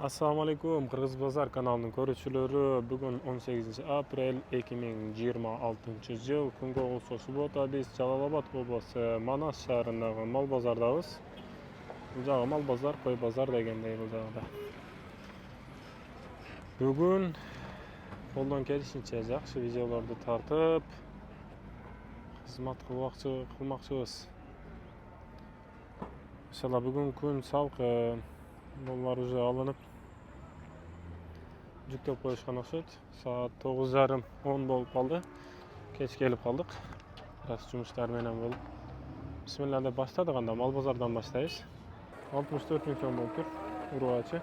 Assalomu alaykum, Qirg'iz bozor kanalining ko'ruvchilari. Bugun 18-aprel 2026-yil. Kunga o'xshash subotadis Jalolobod oblasti Manas shahridagi mol bozordamiz. Bu joy mol bozor, qo'y bozor deganday bu joyda. Bugun qo'ldan kelishicha yaxshi videolarni tartib xizmat qilmoqchimiz. Inshaalloh bugun kun salqin, mollar уже alınıp yüklep koyuşkan oxşaydı. Saat 9:30-10 bo'lib qoldi. Kech kelib qoldik. Biraz жұмыстар менен bo'lib. Bismillah deb başladık anda mol bozordan başlayız. 64 ming so'm bo'lib tur. Urg'achi.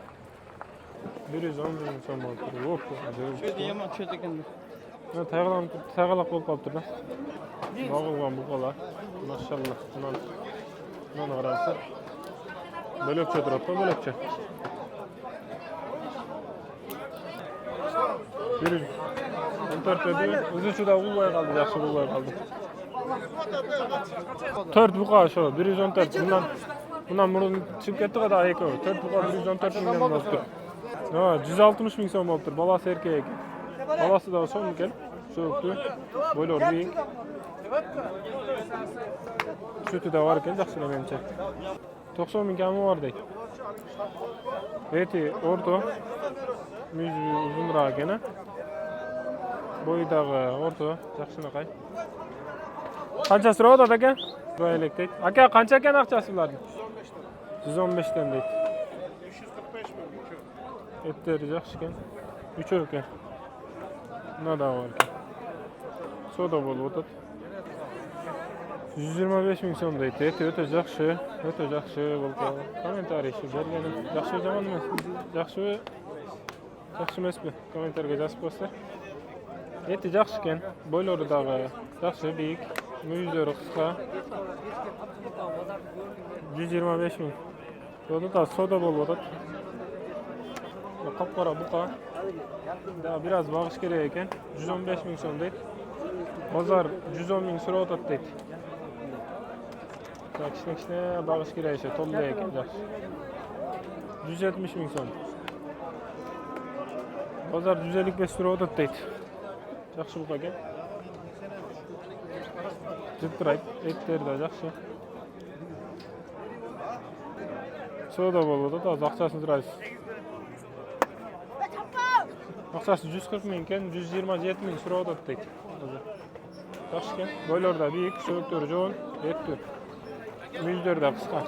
110 ming so'm bo'lib tur. Hop, ajoyib. Şöyle yaman çöz ekendir. Men tayyorlanib bo'lib qolibdi-da. Bog'ilgan buqalar. Maşallah. Buni qarasa bölökçe turibdi, bölökçe. 114 dedi. O'zi juda ulg'ay qoldi, yaxshi ulg'ay qoldi. 4 buqa shu 114. Bundan burun chiqib ketdi qada eko. 4 buqa 114 mingdan bo'libdi. Ha, 160 ming so'm bo'libdi. Balasi erkak. Balasi da so'm ekan. So'qdi. Bo'ylar biyin. Sütü de var ekan, yaxshilagancha. 90 ming kami var deydi. Eti orta. Müzü uzunroq ekan. Bo'yidagi orta, yaxshinaqay. Qanchasi turadi aka? Bo'ylik deydi. Aka, qancha ekan aqchasi bularning? 115 dan deydi. 545 ming. Etleri yaxshi ekan. 3 ekan. Nada var ekan. Soda bo'lib o'tadi. 125 ming so'm deydi. O'ta yaxshi, o'ta yaxshi bo'ldi. Kommentariy shu berganim. Yaxshi jamon emas. Yaxshi emasmi? Kommentarga yozib qo'ysa. Eti yaxshi ekan. Bo'ylaridagi yaxshi, biik, muyuzlari qisqa. 125 ming. Soda bo'lib o'tadi. Qop-qora buqa. Daha biraz bağış kerak ekan. 115 ming so'm deydi. Bozor 110 ming so'rab o'tadi deydi. Kichkina bağış kerak ekan, to'ldi ekan, yaxshi. 170 ming so'm. Bozor 155 so'rab o'tadi deydi. Yaxshi buqa ekan. Jitrayt, etleri yaxshi. Soda bo'lib o'tadi, hozir aqchasini so'raysiz. Aqchasi 140 ming ekan, 127 ming so'rab o'tadi deydi. Yaxshi ekan. Bo'ylarda biik, so'ktori jo'n, etdi. Müjderda qisqa.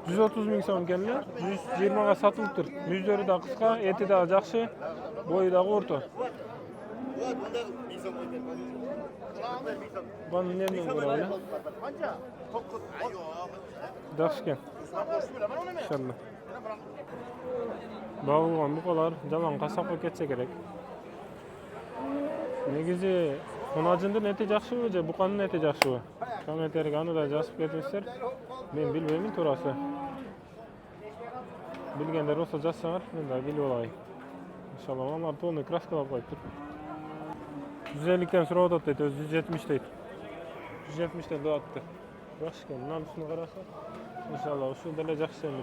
130 ming so'm ekanlar, 120 ga sotilib tur. Müjderda qisqa, etida yaxshi, bo'yida o'rta. Buni nereden ko'ramiz? Yaxshi ekan. İnşallah. Bağılgan buqalar jamon qasabqa ketsa kerak. Negizi xonajinda neti yaxshi o'zi, buqaning neti yaxshi. Kommentarga uni da yozib ketingizlar. Men bilmayman to'g'risi. Bilganlar olsa yozsanglar, men de bilib olay. Inshaalloh ular to'g'ri kraskalab qo'yibdi. 150 dan so'rab o'tadi, o'zi 170 deydi. 170 dan deyapti. Yaxshi ekan, namsini qarasa. Inshaalloh shu dala yaxshi ekan.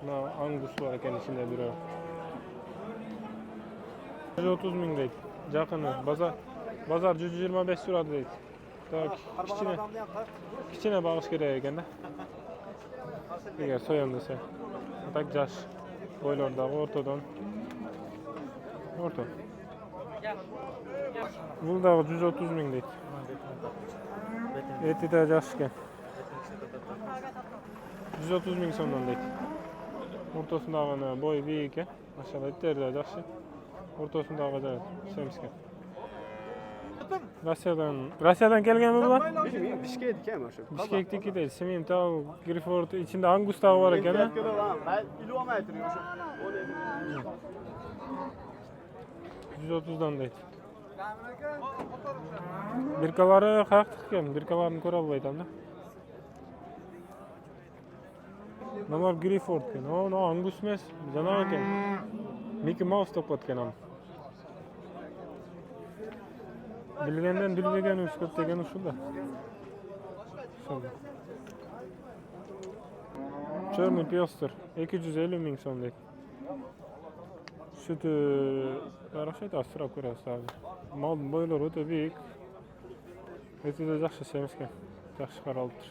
Na Angus var ekan içinde biri. 130 ming deydi. Yaqini bozor 125 so'radi deydi. Tak kichkina bag'ish kerak ekanda. Agar so'yam desa. Tak jash bo'ylardagi o'rtadan. O'rta. Buldagi 130 ming deydi. Etida yaxshi ekan. 130 ming so'mdan deydi. O'rtasındagi bo'y biik ekan. Maşallah etleri yaxshi. O'rtasındagi joy semskan. Rossiyadan kelganmi bular? Bishkek ekan o'sha. Bishkekniki deydi. Simmental, Grifford içinde Angus tağı var ekan. Ben ilo'may turing o'sha. 130 dan deydi. Birkalari qayerda ekan? Birkalarini ko'ra olmaydim-da. Bunlar Grifford ekan. No, Angus emas, janob ekan. Mickey Mouse topatgan ham. Bilgandan bilmagan o'zgart degan usulda. Черный пёстер 250 ming so'm deydi. Sütü yarashaydi, asrab ko'rasiz abi. Malning bo'ylari o'ta büyük. Eti de yaxshi semiskan. Yaxshi qaralibdir.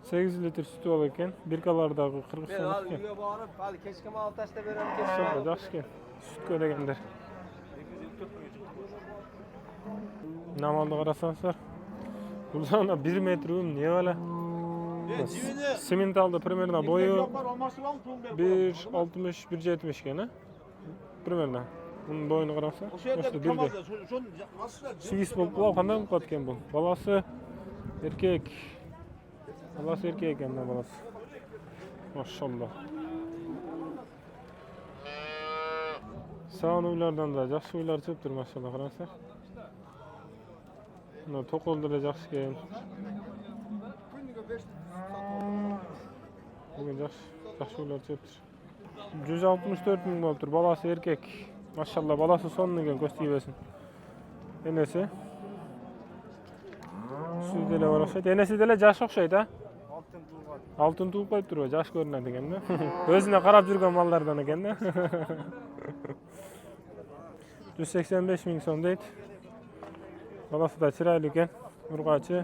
8 litr sütü ol ekan. Birkalardagi Qirg'iziston ekan. Uyga borib, hali kechki mal tashlab beramiz. Maşallah yaxshi ekan. Sütga deganlar. Namalni qarasangsizlar. Ularning 1 metr ne valla? Simentalda примерно boyu 1.60 1.70 ekan, ha? Примерно. Bunun boyunu qarasa, işte bildi. Sigis bo'lib qanday qotgan bu? Balası erkek. Balası erkek ekan, balası. Maşallah. Sağ uylardan da yaxshi uylar chiqibdir, maşallah qarasanglar. Buna to'qoldirlar yaxshi ekan. Bugün yaxshi uylar chiqibdir. 164 ming bo'libdir, balası erkek. Maşallah balası sonuna gel göstereyim. Enesi. Süydele var okşaydı. Enesi dele jaş okşaydı, ha? Altın tuğup koyup duruyor. Jaş görünedi ekan da. Özüne qarab жүрген mallardan ekan da. 185 ming so'm deydi. Balası da chiroyli ekan. Urg'achi.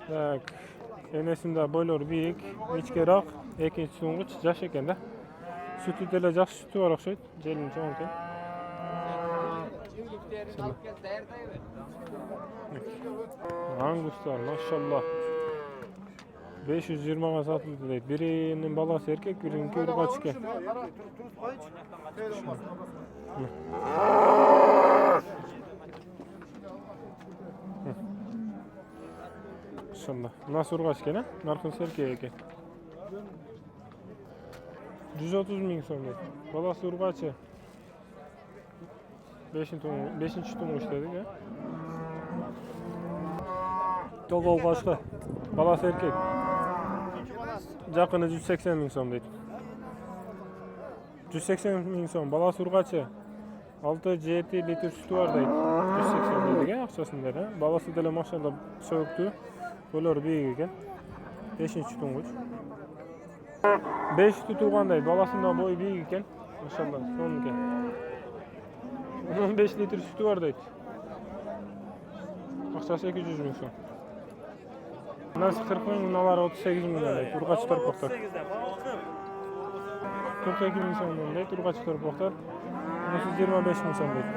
Tak. Enesinde boyları büyük, ichkeroq, ikkinchi so'ng'ich jash ekan da. Sütü dele yaxshi sütü var okşaydı. Jelin çoğun ekan. Anguslar maşallah 520'ga satıldı deydi. Birinin balası erkek, birinin urg'achi ekan. Maşallah. Nasıl urg'achi ekan, ha? Narxi erkek ekan. 130 ming so'm deydi. Balası urg'achi. 5-chi to'ng'ich dedik, ha? To'g'ol qo'shqa. Balası erkek. Jaqini 180 ming so'm deydi. 180 ming so'm. Balası urg'achi. 6-7 litr sütü var deydi. 180 deydi, ha? Aqchasida, ha? Balası dele maşallah so'yibdi. Bo'ylari büyük ekan. 5-chi to'ng'ich. 5 tutuğan deydi. Balasından boyu büyük ekan. Maşallah son ekan. 15 litr sütü var deydi. Aqchasi 200 ming so'm. Bunasi 40 ming, bunalari 38 ming deydi. Urg'achi torpoqlar. 42 ming so'm deydi. Urg'achi torpoqlar. Bunisi 25 ming so'm deydi.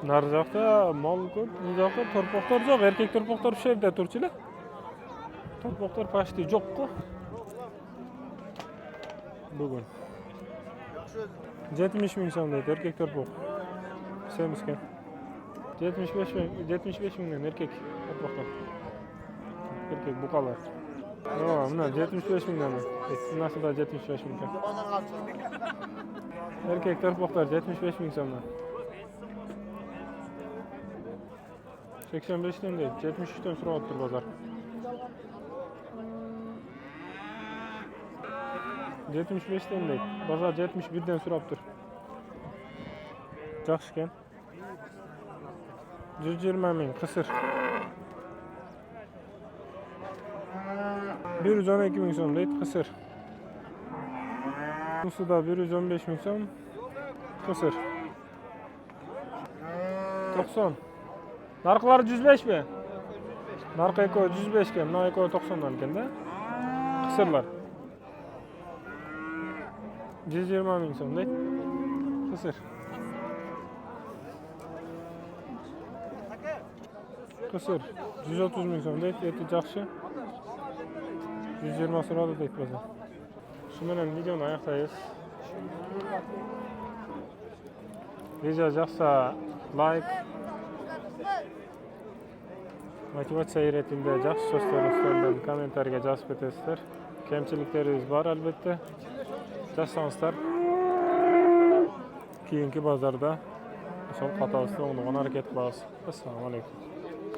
Nari joqda mol ko'p, bu joqda torpoqlar yo'q. Erkek torpoqlar shu yerda turchilar. Torpoqlar pashti yo'q-ku. Bugun 70 ming so'm deydi erkek torpoq. Semiskan. 75 mingdan erkek torpoqlar. Erkek buqalar. Yo'q, mana 75 mingdan. Bunasi da 75 mingdan. Erkek torpoqlar 75 ming so'mdan. 85 dan deydi, 73 dan so'rayapti bozor. 75 dan deydi. Bozor 71 dan so'rayapti. Yaxshi ekan. 120 ming qisir. 112 ming so'm deydi qisir. Bunisi da 115 ming so'm qisir. 90. Narxlari 105 mi? Narxi 105 ekan, mana 90 dan ekan-da. Qisirlar. 120 ming so'm deydi. Qisir. Qisir 130 ming so'm deydi. Eti yaxshi. 120 so'radi deydi bozor. Shu bilan videoni oyoqlaymiz. Video yoqsa like, motivatsiya yaratganda yaxshi so'zlarni kommentariyaga yozib o'tasizlar. Kamchiliklaringiz bor albatta. Jasonsizlar. Keyingi bozorda o'sha xatosini o'ng'on harakat qilasiz. Assalomu alaykum.